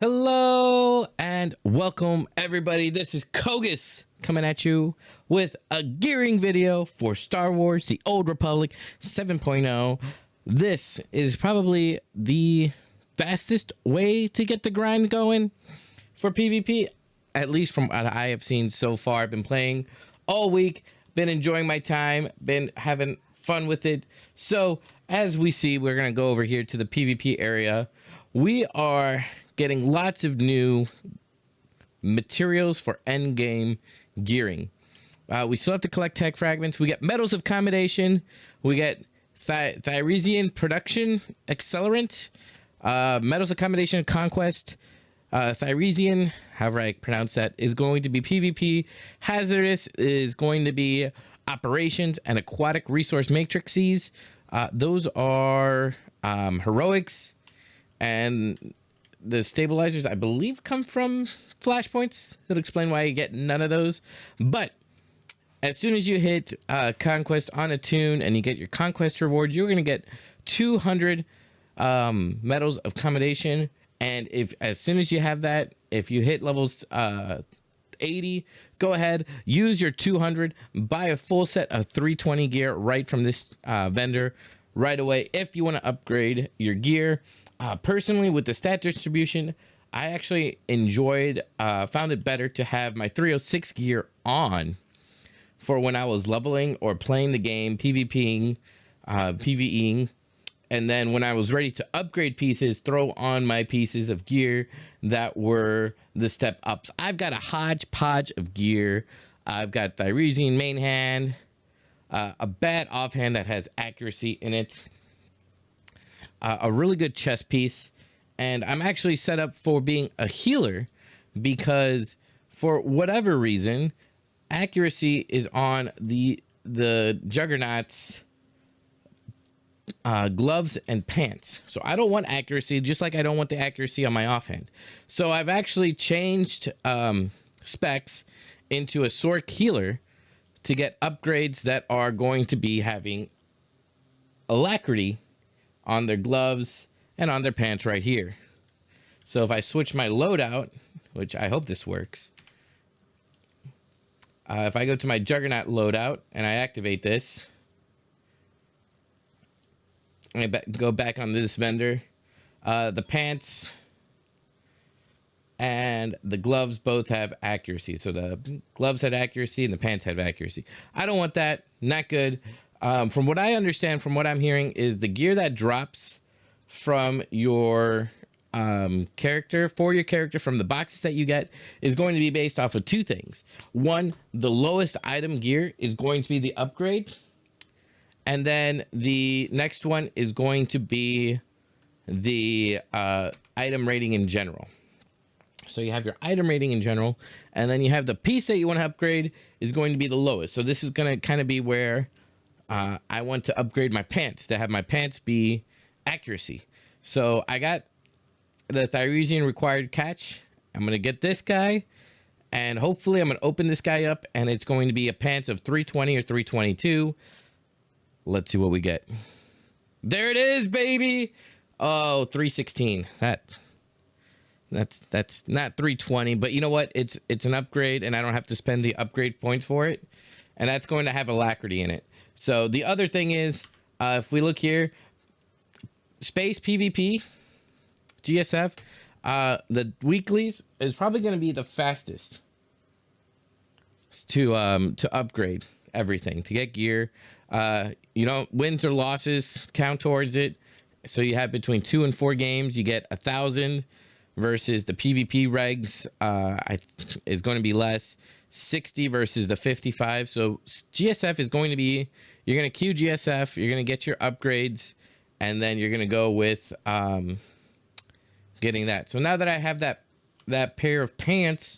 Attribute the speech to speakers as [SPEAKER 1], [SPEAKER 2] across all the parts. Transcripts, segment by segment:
[SPEAKER 1] Hello and welcome everybody. This is Kogus coming at you with a gearing video for Star Wars The Old Republic 7.0. This is probably the fastest way to get the grind going for PvP, at least from what I have seen so far. I've been playing all week, been enjoying my time, been having fun with it. So as we see, we're going to go over here to the PvP area. We are getting lots of new materials for end game gearing. We still have to collect tech fragments. We get metals of accommodation. We get Thyresian production accelerant, metals accommodation conquest. Thyresian, however I pronounce that, is going to be PvP. Hazardous is going to be operations and aquatic resource matrices. Those are heroics, and the stabilizers, I believe, come from flashpoints. That'll explain why you get none of those. But as soon as you hit conquest on a tune and you get your conquest reward, you're going to get 200 metals of accommodation. And if as soon as you have that, if you hit levels 80, go ahead, use your 200, buy a full set of 320 gear right from this vendor right away if you want to upgrade your gear. Personally, with the stat distribution, I actually found it better to have my 306 gear on for when I was leveling or playing the game, PvPing, PvEing, and then when I was ready to upgrade pieces, throw on my pieces of gear that were the step ups. I've got a hodgepodge of gear. I've got Thyresian main hand, a bad offhand that has accuracy in it, a really good chest piece, and I'm actually set up for being a healer because for whatever reason, accuracy is on the Juggernaut's gloves and pants. So I don't want accuracy, just like I don't want the accuracy on my offhand. So I've actually changed specs into a Sork healer to get upgrades that are going to be having alacrity on their gloves and on their pants right here. So if I switch my loadout, which I hope this works, if I go to my Juggernaut loadout and I activate this, and I go back on this vendor, the pants and the gloves both have accuracy. So the gloves had accuracy and the pants have accuracy. I don't want that. Not good. From what I understand, from what I'm hearing, is the gear that drops from your character, for your character, from the boxes that you get, is going to be based off of two things. One, the lowest item gear is going to be the upgrade. And then the next one is going to be the item rating in general. So you have your item rating in general, and then you have the piece that you want to upgrade is going to be the lowest. So this is going to kind of be where I want to upgrade my pants to have my pants be accuracy. So I got the Thyresian required catch. I'm going to get this guy, and hopefully I'm going to open this guy up, and it's going to be a pants of 320 or 322. Let's see what we get. There it is, baby. Oh, 316. That's not 320, but you know what? It's an upgrade, and I don't have to spend the upgrade points for it, and that's going to have alacrity in it. So the other thing is, if we look here, space PvP, GSF, the weeklies is probably going to be the fastest to upgrade everything, to get gear. Wins or losses count towards it. So you have between 2 and 4 games, you get 1,000 versus the PvP regs is going to be less. 60 versus the 55. So GSF is going to be, you're going to queue GSF, you're going to get your upgrades, and then you're going to go with getting that. So now that I have that pair of pants,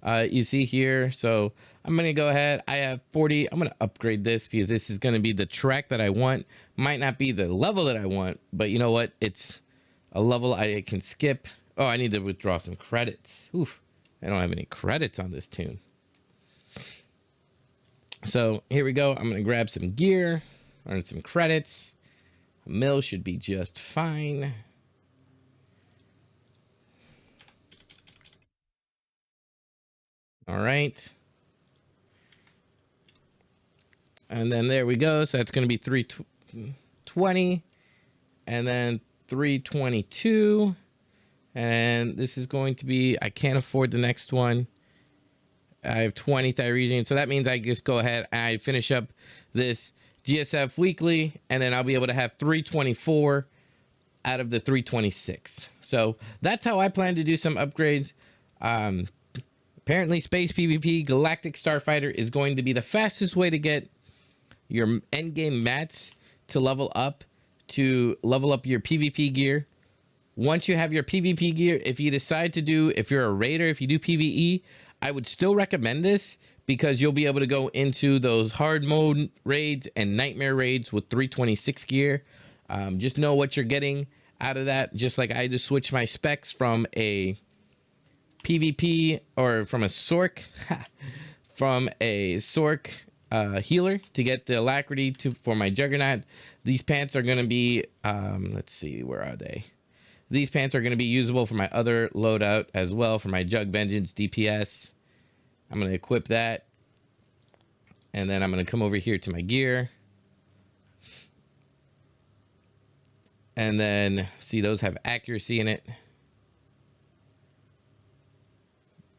[SPEAKER 1] you see here, so I'm going to go ahead. I have 40. I'm going to upgrade this because this is going to be the track that I want. Might not be the level that I want, but you know what? It's a level I can skip. Oh, I need to withdraw some credits. Oof. I don't have any credits on this tune. So here we go. I'm going to grab some gear, earn some credits. A mill should be just fine. All right. And then there we go. So that's going to be 320 and then 322. And this is going to be, I can't afford the next one. I have 20 thyroxine. So that means I just go ahead and I finish up this GSF weekly, and then I'll be able to have 324 out of the 326. So that's how I plan to do some upgrades. Apparently Space PvP Galactic Starfighter is going to be the fastest way to get your endgame mats to level up your PvP gear. Once you have your PvP gear, if you decide to do, if you're a raider, if you do PvE, I would still recommend this because you'll be able to go into those hard mode raids and nightmare raids with 326 gear. Just know what you're getting out of that. Just like I just switched my specs from a PvP or from a Sork, healer to get the alacrity for my Juggernaut. These pants are going to be, let's see, where are they? These pants are going to be usable for my other loadout as well, for my Jug Vengeance DPS. I'm going to equip that. And then I'm going to come over here to my gear. And then, see, those have accuracy in it.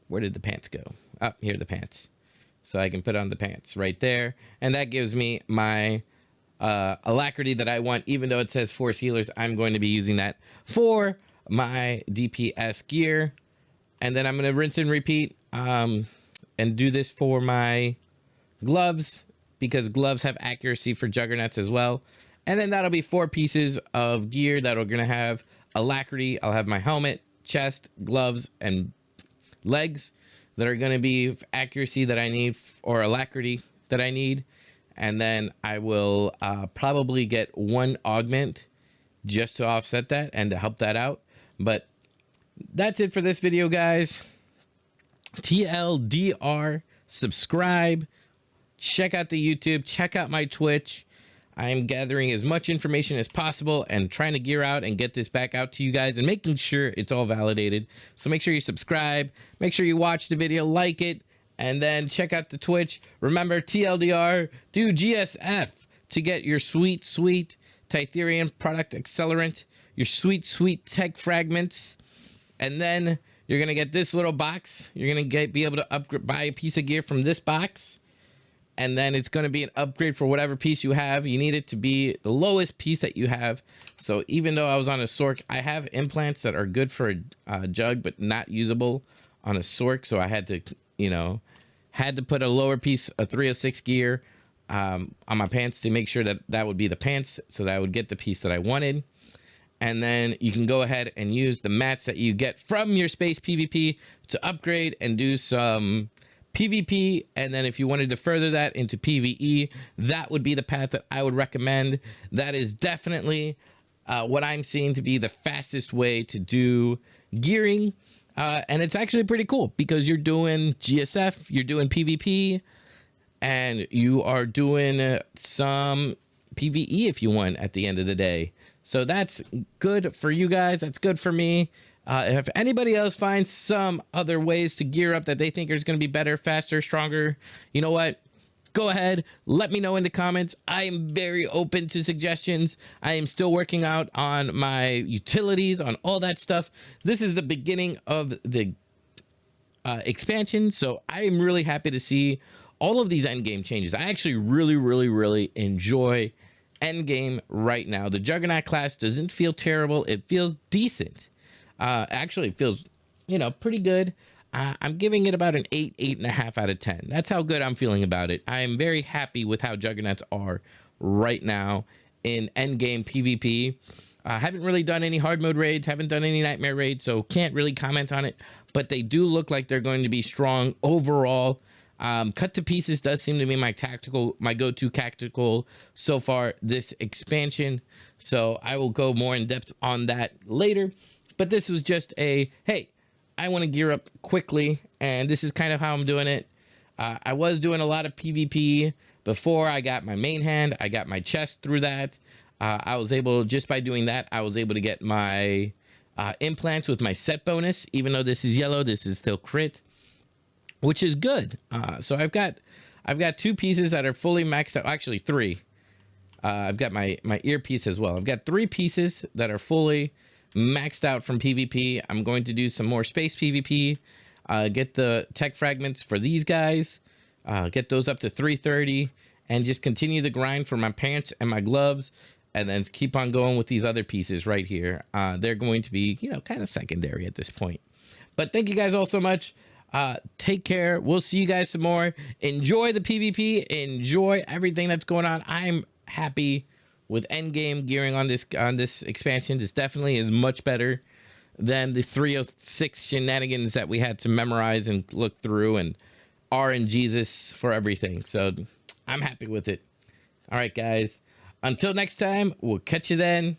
[SPEAKER 1] Where did the pants go? Oh, here are the pants. So I can put on the pants right there. And that gives me my alacrity that I want. Even though it says Force Healers, I'm going to be using that for my DPS gear. And then I'm going to rinse and repeat and do this for my gloves, because gloves have accuracy for Juggernauts as well. And then that'll be 4 pieces of gear that are going to have alacrity. I'll have my helmet, chest, gloves, and legs that are going to be accuracy that I need, or alacrity that I need. And then I will probably get 1 augment just to offset that and to help that out. But that's it for this video, guys. TLDR, subscribe, check out the YouTube, check out my Twitch. I'm gathering as much information as possible and trying to gear out and get this back out to you guys and making sure it's all validated. So make sure you subscribe, make sure you watch the video, like it, and then check out the Twitch. Remember, TLDR, do GSF to get your sweet, sweet Titherian product accelerant, your sweet, sweet tech fragments, and then you're going to get this little box. You're going to be able to buy a piece of gear from this box. And then it's going to be an upgrade for whatever piece you have. You need it to be the lowest piece that you have. So even though I was on a Sork, I have implants that are good for a Jug, but not usable on a Sork. So I had to, had to put a lower piece of 306 gear on my pants to make sure that that would be the pants, so that I would get the piece that I wanted. And then you can go ahead and use the mats that you get from your Space PvP to upgrade and do some PvP. And then if you wanted to further that into PvE, that would be the path that I would recommend. That is definitely what I'm seeing to be the fastest way to do gearing. And it's actually pretty cool because you're doing GSF, you're doing PvP, and you are doing some PvE if you want at the end of the day. So that's good for you guys. That's good for me. If anybody else finds some other ways to gear up that they think is going to be better, faster, stronger, you know what? Go ahead. Let me know in the comments. I am very open to suggestions. I am still working out on my utilities, on all that stuff. This is the beginning of the expansion. So I am really happy to see all of these endgame changes. I actually really enjoy endgame right now. The Juggernaut class doesn't feel terrible. It feels decent. Actually, it feels, pretty good. I'm giving it about an 8.5 out of 10. That's how good I'm feeling about it. I am very happy with how Juggernauts are right now in endgame PvP. I haven't really done any hard mode raids, haven't done any nightmare raids, so can't really comment on it. But they do look like they're going to be strong overall. Cut to Pieces does seem to be my go-to tactical so far this expansion. So I will go more in depth on that later. But this was just a, hey, I want to gear up quickly, and this is kind of how I'm doing it. I was doing a lot of PvP before I got my main hand. I got my chest through that. I was able, just by doing that, I was able to get my implants with my set bonus. Even though this is yellow, this is still crit. which is good. So I've got two pieces that are fully maxed out. Actually, three. I've got my earpiece as well. I've got three pieces that are fully maxed out from PvP. I'm going to do some more space PvP. Get the tech fragments for these guys. Get those up to 330, and just continue the grind for my pants and my gloves, and then keep on going with these other pieces right here. They're going to be, you know, kind of secondary at this point. But thank you guys all so much. Take care. We'll see you guys some more. Enjoy the PvP. Enjoy everything that's going on. I'm happy with endgame gearing on this expansion. This definitely is much better than the 306 shenanigans that we had to memorize and look through, and RNGesus for everything. So I'm happy with it. All right, guys. Until next time, we'll catch you then.